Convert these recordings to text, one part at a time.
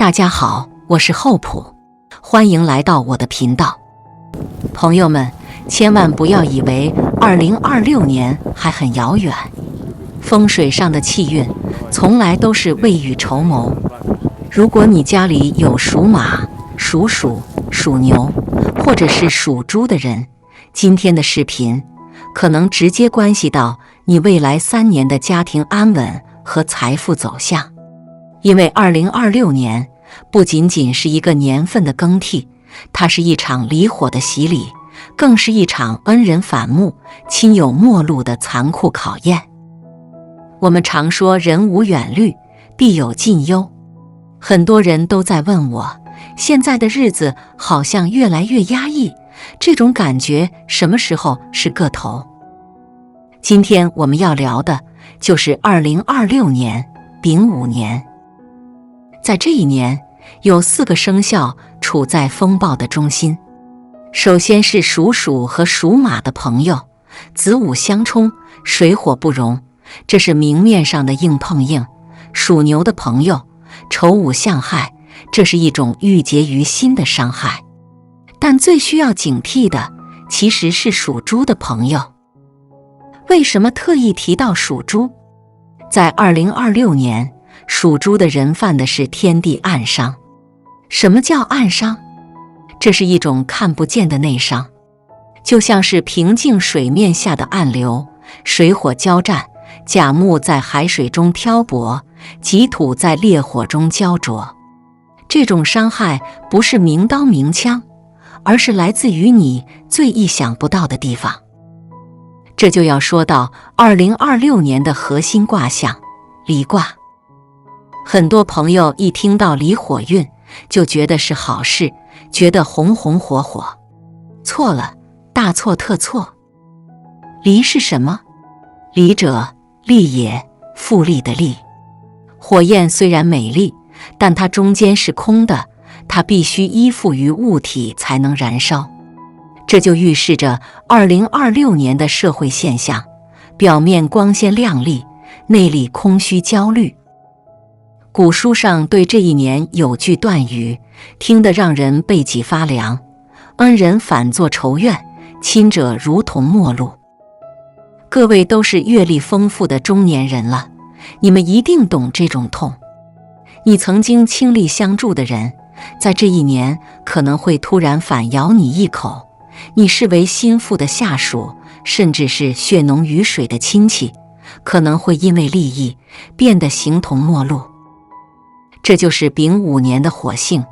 大家好，我是厚朴，欢迎来到我的频道。朋友们，千万不要以为2026年还很遥远，风水上的气运从来都是未雨绸缪。如果你家里有属马、属鼠、属牛，或者是属猪的人，今天的视频可能直接关系到你未来3年的家庭安稳和财富走向。因为2026年不仅仅是一个年份的更替，它是一场离火的洗礼，更是一场恩人反目、亲友陌路的残酷考验。我们常说人无远虑，必有近忧。很多人都在问我，现在的日子好像越来越压抑，这种感觉什么时候是个头？今天我们要聊的就是2026年丙午年。在这一年，有4个生肖处在风暴的中心。首先是属鼠和属马的朋友，子午相冲，水火不容，这是明面上的硬碰硬。属牛的朋友，丑午相害，这是一种郁结于心的伤害。但最需要警惕的其实是属猪的朋友。为什么特意提到属猪？在2026年，属猪的人犯的是天地暗伤。什么叫暗伤？这是一种看不见的内伤，就像是平静水面下的暗流，水火交战，甲木在海水中漂泊，己土在烈火中焦灼。这种伤害不是明刀明枪，而是来自于你最意想不到的地方。这就要说到2026年的核心卦象离卦。很多朋友一听到离火运就觉得是好事，觉得红红火火。错了，大错特错。离是什么？离者，利也，复利的利。火焰虽然美丽，但它中间是空的，它必须依附于物体才能燃烧。这就预示着2026年的社会现象，表面光鲜亮丽，内里空虚焦虑。古书上对这一年有句断语，听得让人背脊发凉：恩人反作仇怨，亲者如同陌路。各位都是阅历丰富的中年人了，你们一定懂这种痛。你曾经倾力相助的人，在这一年可能会突然反咬你一口，你视为心腹的下属，甚至是血浓于水的亲戚，可能会因为利益变得形同陌路。这就是丙午年的火性，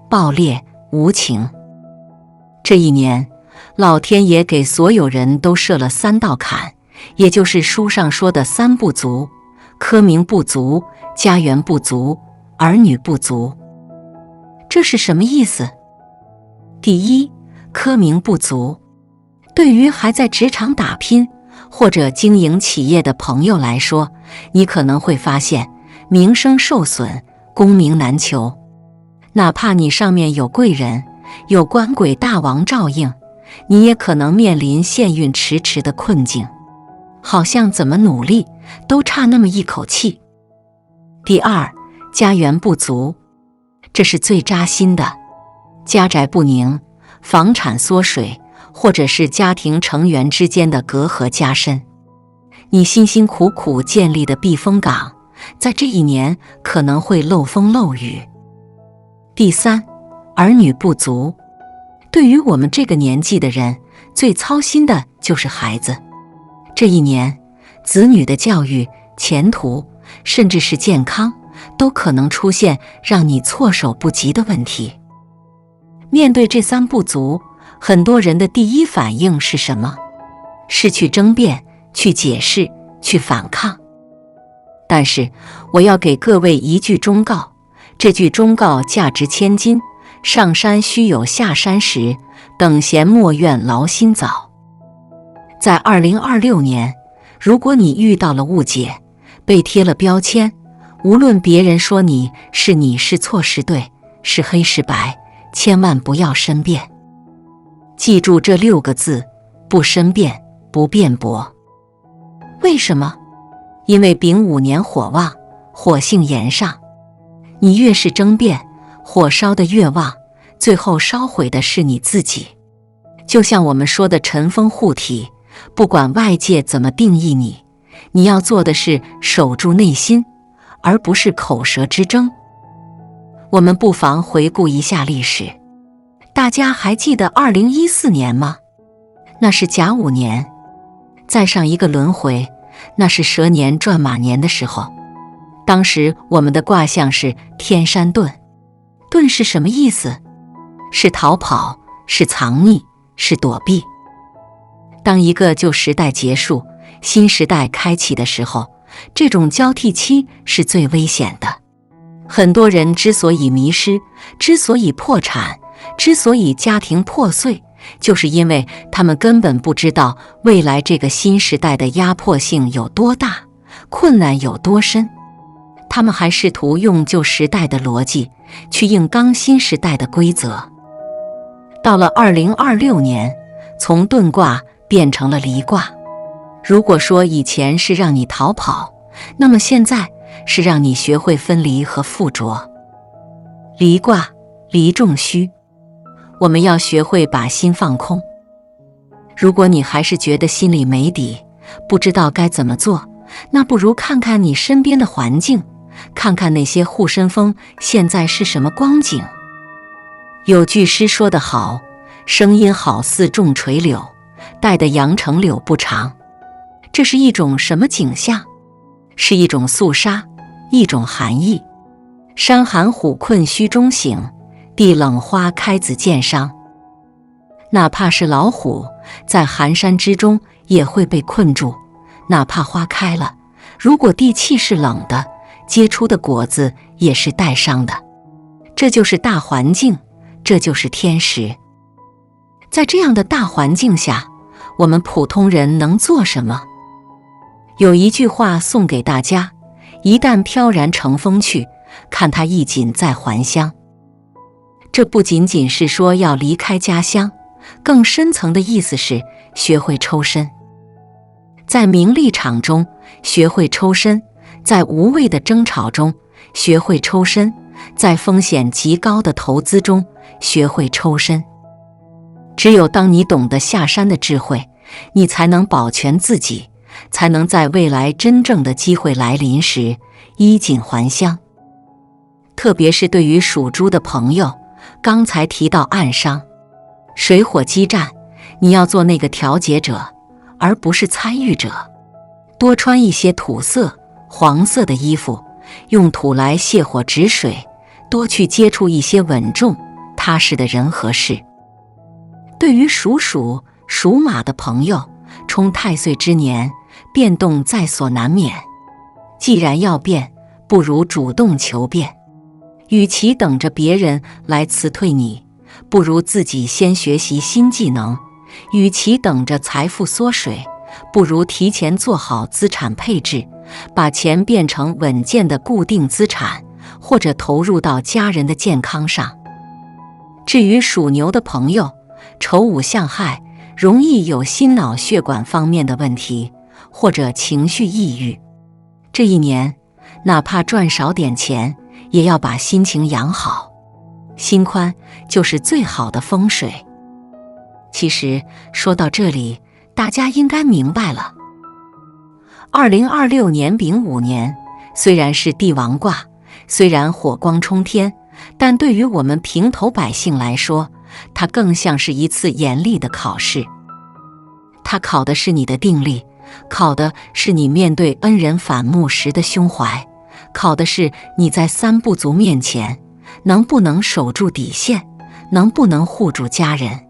暴烈无情。这一年，老天爷给所有人都设了3道坎，也就是书上说的3不足：科名不足，家园不足，儿女不足。这是什么意思？第一，科名不足。对于还在职场打拼或者经营企业的朋友来说，你可能会发现名声受损，功名难求。哪怕你上面有贵人，有官鬼大王照应，你也可能面临限运迟迟的困境，好像怎么努力都差那么一口气。第二，家园不足。这是最扎心的。家宅不宁，房产缩水，或者是家庭成员之间的隔阂加深。你辛辛苦苦建立的避风港，在这一年可能会漏风漏雨。第三，儿女不足。对于我们这个年纪的人，最操心的就是孩子。这一年，子女的教育、前途，甚至是健康，都可能出现让你措手不及的问题。面对这3不足，很多人的第一反应是什么？是去争辩、去解释、去反抗。但是我要给各位一句忠告，这句忠告价值千金：上山须有下山时，等闲莫怨劳心早。在2026年，如果你遇到了误解，被贴了标签，无论别人说你是错是对，是黑是白，千万不要申辩。记住这6个字：不申辩，不辩驳。为什么？因为丙午年火旺，火性炎上，你越是争辩，火烧得越旺，最后烧毁的是你自己。就像我们说的尘封护体，不管外界怎么定义你，你要做的是守住内心，而不是口舌之争。我们不妨回顾一下历史，大家还记得2014年吗？那是甲午年。再上一个轮回，那是蛇年转马年的时候。当时我们的卦象是天山遁。遁是什么意思？是逃跑，是藏匿，是躲避。当一个旧时代结束，新时代开启的时候，这种交替期是最危险的。很多人之所以迷失，之所以破产，之所以家庭破碎，就是因为他们根本不知道未来这个新时代的压迫性有多大，困难有多深。他们还试图用旧时代的逻辑去硬刚新时代的规则。到了2026年，从遁卦变成了离卦。如果说以前是让你逃跑，那么现在是让你学会分离和附着。离卦，离重虚，我们要学会把心放空。如果你还是觉得心里没底，不知道该怎么做，那不如看看你身边的环境，看看那些护身风现在是什么光景。有句诗说得好，声音好似重垂柳，带的阳城柳不长。这是一种什么景象？是一种肃杀，一种寒意。山寒虎困虚中醒，地冷花开子渐伤。哪怕是老虎，在寒山之中也会被困住，哪怕花开了，如果地气是冷的，结出的果子也是带伤的。这就是大环境，这就是天时。在这样的大环境下，我们普通人能做什么？有一句话送给大家：一旦飘然乘风去，看它一锦再还乡。这不仅仅是说要离开家乡，更深层的意思是学会抽身。在名利场中学会抽身，在无谓的争吵中学会抽身，在风险极高的投资中学会抽身。只有当你懂得下山的智慧，你才能保全自己，才能在未来真正的机会来临时衣锦还乡。特别是对于属猪的朋友，刚才提到暗伤，水火激战，你要做那个调节者，而不是参与者。多穿一些土色、黄色的衣服，用土来泻火止水，多去接触一些稳重、踏实的人和事。对于属鼠、属马的朋友，冲太岁之年，变动在所难免。既然要变，不如主动求变。与其等着别人来辞退你，不如自己先学习新技能。与其等着财富缩水，不如提前做好资产配置，把钱变成稳健的固定资产，或者投入到家人的健康上。至于属牛的朋友，丑午相害，容易有心脑血管方面的问题，或者情绪抑郁。这一年，哪怕赚少点钱，也要把心情养好。心宽就是最好的风水。其实说到这里，大家应该明白了。2026年丙午年，虽然是帝王卦，虽然火光冲天，但对于我们平头百姓来说，它更像是一次严厉的考试。它考的是你的定力，考的是你面对恩人反目时的胸怀，考的是你在三不足面前能不能守住底线，能不能护住家人。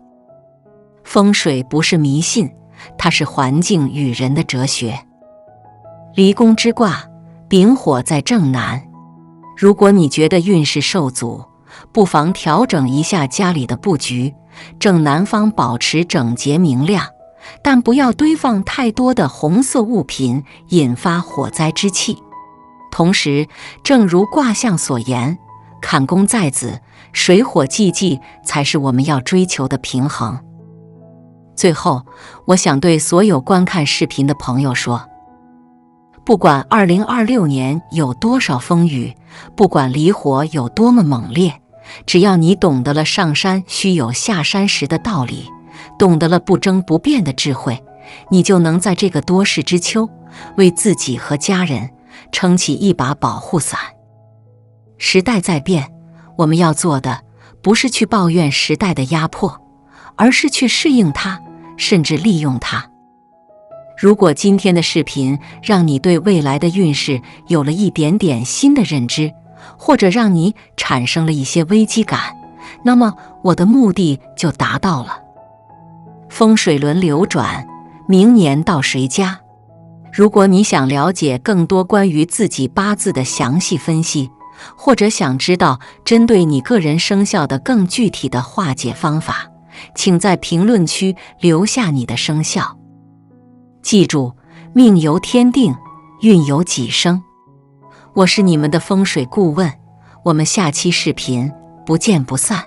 风水不是迷信，它是环境与人的哲学。离宫之卦，丙火在正南。如果你觉得运势受阻，不妨调整一下家里的布局，正南方保持整洁明亮，但不要堆放太多的红色物品，引发火灾之气。同时，正如卦象所言，坎宫在子，水火既济才是我们要追求的平衡。最后，我想对所有观看视频的朋友说，不管2026年有多少风雨，不管离火有多么猛烈，只要你懂得了上山须有下山时的道理，懂得了不争不辩的智慧，你就能在这个多事之秋，为自己和家人撑起一把保护伞。时代在变，我们要做的不是去抱怨时代的压迫，而是去适应它，甚至利用它。如果今天的视频让你对未来的运势有了一点点新的认知，或者让你产生了一些危机感，那么我的目的就达到了。风水轮流转，明年到谁家？如果你想了解更多关于自己八字的详细分析，或者想知道针对你个人生肖的更具体的化解方法，请在评论区留下你的生肖。记住，命由天定，运由己生。我是你们的风水顾问，我们下期视频不见不散。